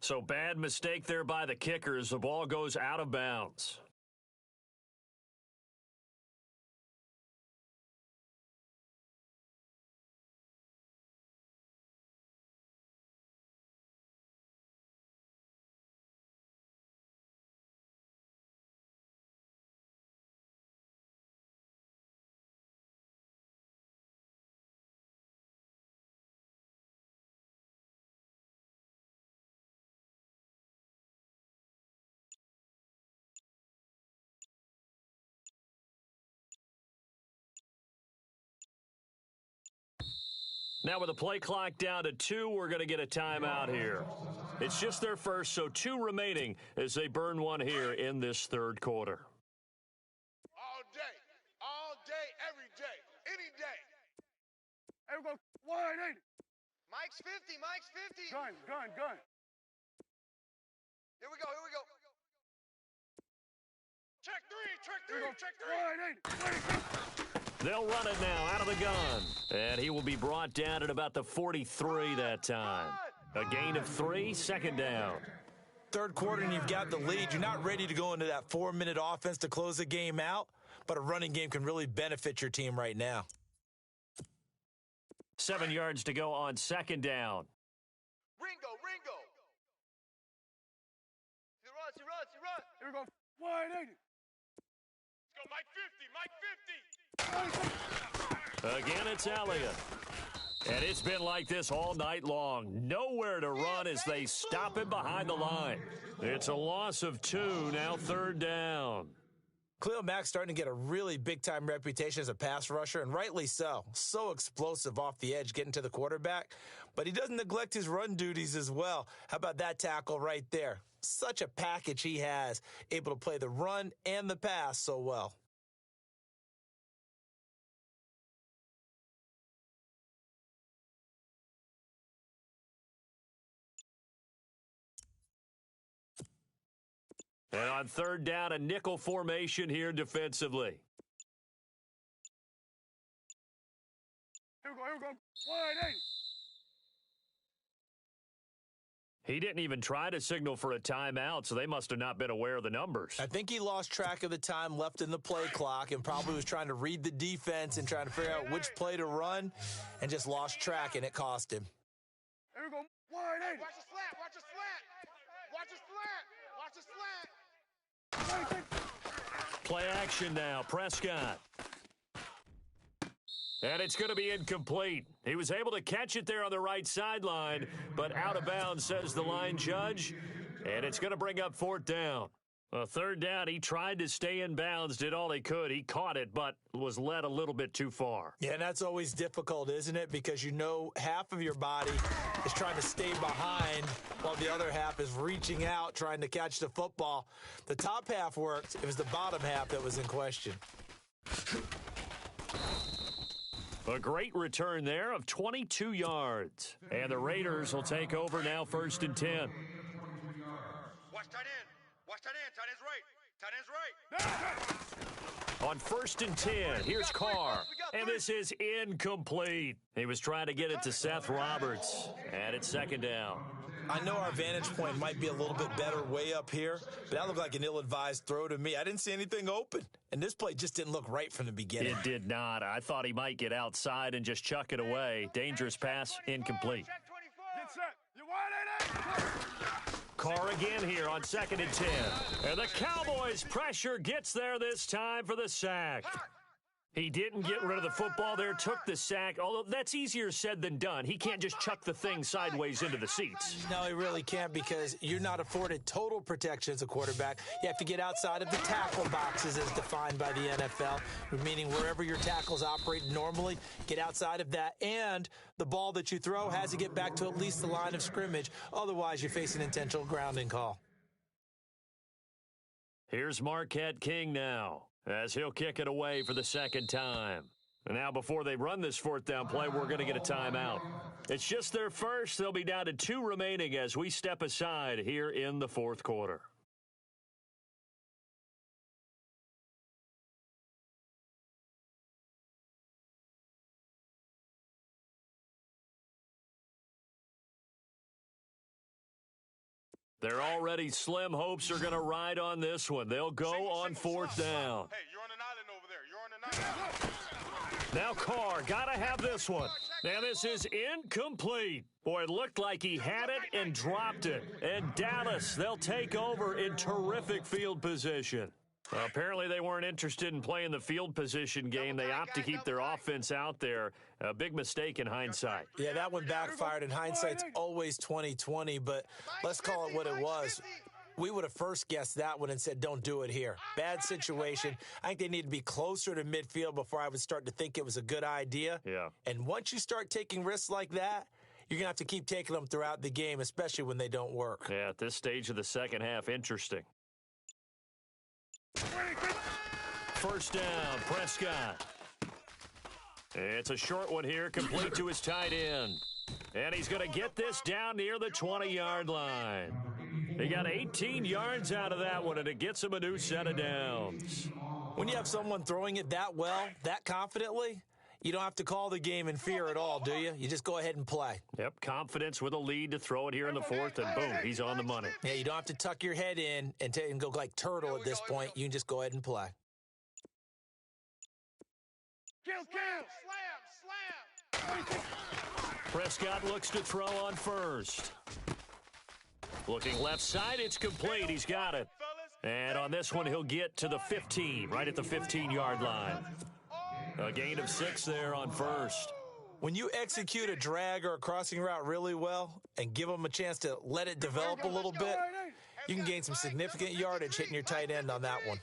So bad mistake there by the kickers. The ball goes out of bounds. Now with the play clock down to 2, we're going to get a timeout here. It's just their first, so 2 remaining as they burn one here in this third quarter. All day, every day, any day. Hey, we go wide 80. Mike's 50, Mike's 50. Gun. Here we go. Check three. Wide 80. They'll run it now out of the gun. And he will be brought down at about the 43 that time. A gain of 3, second down. Third quarter and you've got the lead. You're not ready to go into that 4-minute offense to close the game out, but a running game can really benefit your team right now. 7 yards to go on second down. Ringo. He runs. Here we go wide 80. Let's go, Mike 50. Again, it's Elliott. And it's been like this all night long. Nowhere to run as they stop him behind the line. It's a loss of 2, now third down. Khalil Mack's starting to get a really big-time reputation as a pass rusher, and rightly so. So explosive off the edge getting to the quarterback. But he doesn't neglect his run duties as well. How about that tackle right there? Such a package he has, able to play the run and the pass so well. And on third down, a nickel formation here defensively. Here we go wide 80. He didn't even try to signal for a timeout, so they must have not been aware of the numbers. I think he lost track of the time left in the play clock and probably was trying to read the defense and trying to figure out which play to run and just lost track, and it cost him. Here we go wide 80. Watch the slant. Play action now, Prescott. And it's going to be incomplete. He was able to catch it there on the right sideline, but out of bounds, says the line judge. And it's going to bring up fourth down. Third down, he tried to stay in bounds, did all he could. He caught it, but was led a little bit too far. Yeah, and that's always difficult, isn't it? Because you know half of your body is trying to stay behind while the other half is reaching out, trying to catch the football. The top half worked. It was the bottom half that was in question. A great return there of 22 yards. And the Raiders will take over now, 1st and 10. Watch tight end. Tight end's right. On 1st and 10, here's Carr. And this is incomplete. He was trying to get it to Seth Roberts. And it's second down. I know our vantage point might be a little bit better way up here, but that looked like an ill-advised throw to me. I didn't see anything open, and this play just didn't look right from the beginning. It did not. I thought he might get outside and just chuck it away. Dangerous pass, incomplete. Get set. You wide 80. Carr again here on 2nd and 10. And the Cowboys' pressure gets there this time for the sack. He didn't get rid of the football there, took the sack, although that's easier said than done. He can't just chuck the thing sideways into the seats. No, he really can't, because you're not afforded total protection as a quarterback. You have to get outside of the tackle boxes as defined by the NFL, meaning wherever your tackles operate normally, get outside of that. And the ball that you throw has to get back to at least the line of scrimmage. Otherwise, you face an intentional grounding call. Here's Marquette King now, as he'll kick it away for the second time. And now before they run this fourth down play, we're going to get a timeout. It's just their first. They'll be down to 2 remaining as we step aside here in the fourth quarter. Their already slim hopes are going to ride on this one. They'll go on fourth down. Hey, you're on an island over there. You're on an island. Now Carr, got to have this one. Now this is incomplete. Boy, it looked like he had it and dropped it. And Dallas, they'll take over in terrific field position. Apparently they weren't interested in playing the field position game. They opt to keep their offense out there. A big mistake in hindsight. Yeah, that one backfired. In hindsight's always 20/20, but let's call it what it was. We would have first guessed that one and said, don't do it here. Bad situation. I think they need to be closer to midfield before I would start to think it was a good idea. Yeah. And once you start taking risks like that, you're going to have to keep taking them throughout the game, especially when they don't work. Yeah, at this stage of the second half, interesting. First down, Prescott. It's a short one here, complete to his tight end. And he's going to get this down near the 20-yard line. He got 18 yards out of that one, and it gets him a new set of downs. When you have someone throwing it that well, that confidently, you don't have to call the game in fear at all, do you? You just go ahead and play. Yep, confidence with a lead to throw it here in the fourth, and boom, he's on the money. Yeah, you don't have to tuck your head in and go like turtle at this point. You can just go ahead and play. Slam. Prescott looks to throw on first. Looking left side, it's complete. He's got it. And on this one, he'll get to the 15, right at the 15-yard line. A gain of 6 there on first. When you execute a drag or a crossing route really well and give them a chance to let it develop a little bit, you can gain some significant yardage hitting your tight end on that one.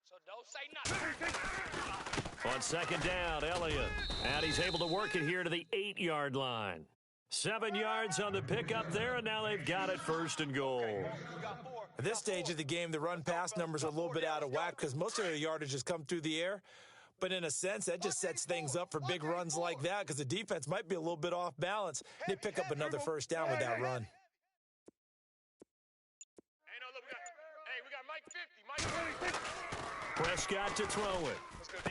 So don't say nothing. On second down, Elliott. And he's able to work it here to the 8-yard line. 7 yards on the pickup there, and now they've got it first and goal. At this stage of the game, the run-pass numbers are a little bit out of whack because most of their yardage has come through the air. But in a sense, that just sets things up for big runs like that because the defense might be a little bit off balance. They pick up another first down with that run. Hey, no, look, we got Mike 50. Prescott to throw it. Let's go, D.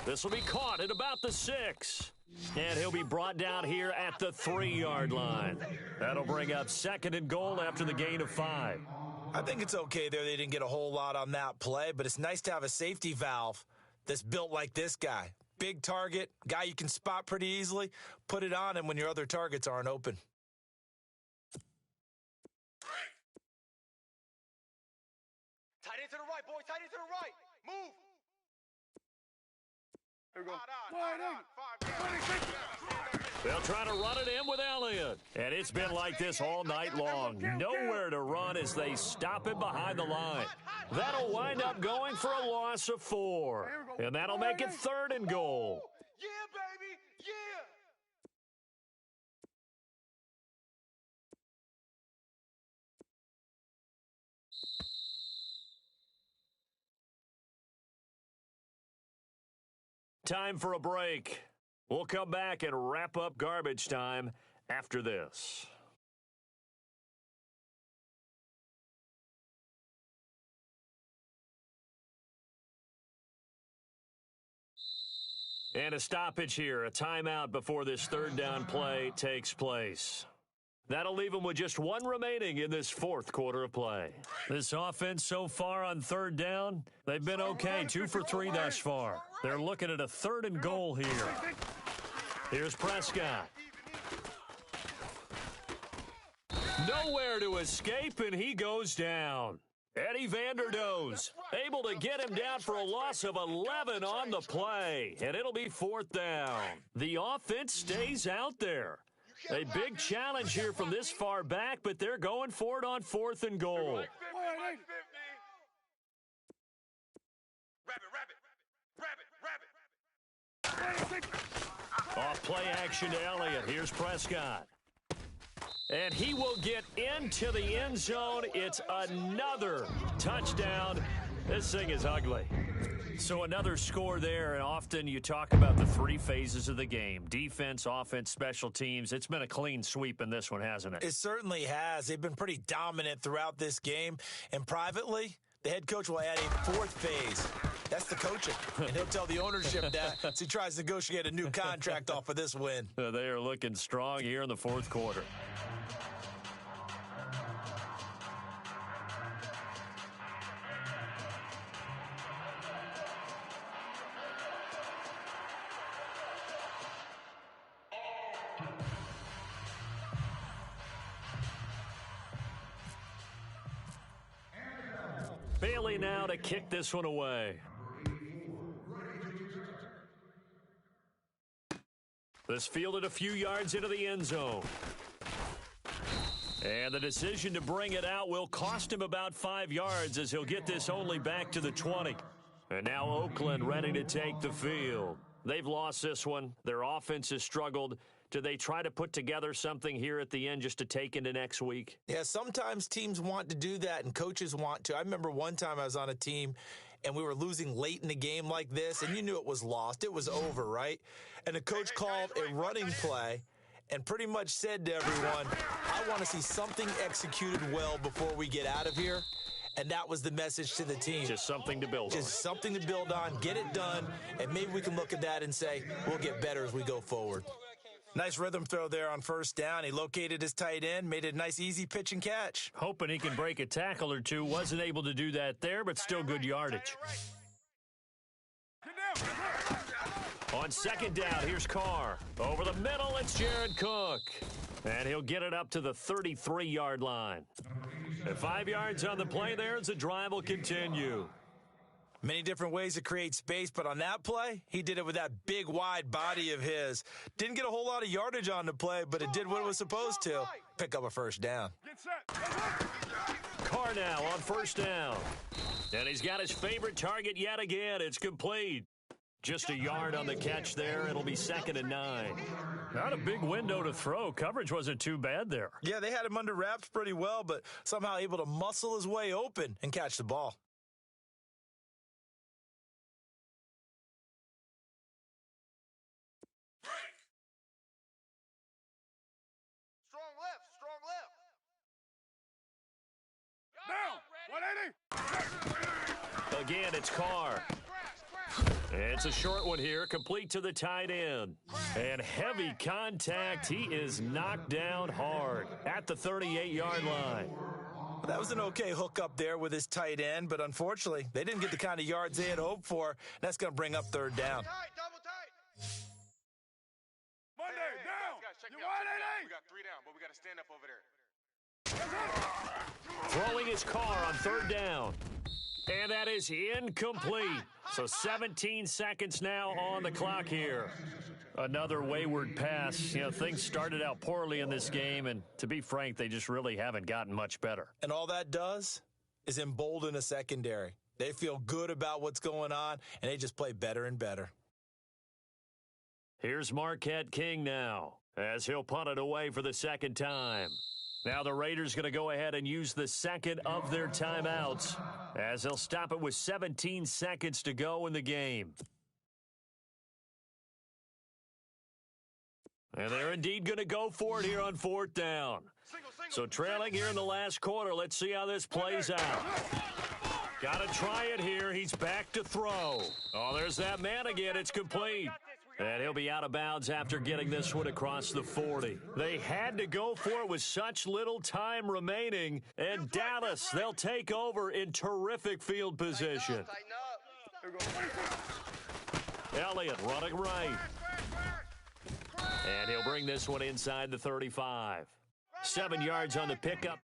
This will be caught at about the 6. And he'll be brought down here at the 3-yard line. That'll bring up second and goal after the gain of 5. I think it's okay there. They didn't get a whole lot on that play, but it's nice to have a safety valve that's built like this guy. Big target, guy you can spot pretty easily. Put it on him when your other targets aren't open. Tight end to the right, boy. Tight end to the right. Move. Here we go. They'll try to run it in with Elliott. And it's been like this all night long. Nowhere to run as they stop him behind the line. That'll wind up going for a loss of 4. And that'll make it third and goal. Yeah, baby. Yeah. Time for a break. We'll come back and wrap up garbage time after this. And a stoppage here, a timeout before this third down play takes place. That'll leave them with just one remaining in this fourth quarter of play. This offense so far on third down, they've been okay, 2 for 3 thus far. They're looking at a third and goal here. Here's Prescott. Nowhere to escape, and he goes down. Eddie Vanderdoes able to get him down for a loss of 11 on the play, and it'll be fourth down. The offense stays out there. A big challenge here from this far back, but they're going for it on fourth and goal. Off play action to Elliott. Here's Prescott. And he will get into the end zone. It's another touchdown. This thing is ugly. So another score there, and often you talk about the 3 phases of the game. Defense, offense, special teams. It's been a clean sweep in this one, hasn't it? It certainly has. They've been pretty dominant throughout this game. And privately, the head coach will add a 4th phase. That's the coaching. And he'll tell the ownership that as he tries to negotiate a new contract off of this win. They are looking strong here in the fourth quarter. Bailey now to kick this one away. This fielded a few yards into the end zone. And the decision to bring it out will cost him about 5 yards as he'll get this only back to the 20. And now Oakland ready to take the field. They've lost this one. Their offense has struggled. Do they try to put together something here at the end just to take into next week? Yeah, sometimes teams want to do that and coaches want to. I remember one time I was on a team and we were losing late in the game like this, and you knew it was lost. It was over, right? And the coach called a running play and pretty much said to everyone, I want to see something executed well before we get out of here. And that was the message to the team. Just something to build on. Just something to build on, get it done, and maybe we can look at that and say, we'll get better as we go forward. Nice rhythm throw there on first down. He located his tight end, made it a nice, easy pitch and catch. Hoping he can break a tackle or two. Wasn't able to do that there, but still good yardage. On second down, here's Carr. Over the middle, it's Jared Cook. And he'll get it up to the 33-yard line. And 5 yards on the play there as the drive will continue. Many different ways to create space, but on that play, he did it with that big, wide body of his. Didn't get a whole lot of yardage on the play, but it did what it was supposed to. Pick up a first down. Carr now on first down. And he's got his favorite target yet again. It's complete. Just a yard on the catch there. It'll be 2nd and 9. Not a big window to throw. Coverage wasn't too bad there. Yeah, they had him under wraps pretty well, but somehow able to muscle his way open and catch the ball. Down, 180. Again, it's Carr. It's a short one here, complete to the tight end. And heavy contact. He is knocked down hard at the 38-yard line. That was an okay hook up there with his tight end, but unfortunately, they didn't get the kind of yards they had hoped for. That's going to bring up third down. Double tight. Monday, down. Guys, check You me out. Check me out. 180. We got 3 down, but we got to stand up over there. Throwing his Carr on third down. And that is incomplete. So 17 seconds now on the clock here. Another wayward pass. You know, things started out poorly in this game, and to be frank, they just really haven't gotten much better. And all that does is embolden a secondary. They feel good about what's going on, and they just play better and better. Here's Marquette King now, as he'll punt it away for the second time. Now the Raiders going to go ahead and use the second of their timeouts, as they'll stop it with 17 seconds to go in the game. And they're indeed going to go for it here on fourth down. So trailing here in the last quarter, let's see how this plays out. Got to try it here. He's back to throw. Oh, there's that man again. It's complete. And he'll be out of bounds after getting this one across the 40. They had to go for it with such little time remaining. And Dallas, they'll take over in terrific field position. Elliott running right. And he'll bring this one inside the 35. 7 yards on the pickup.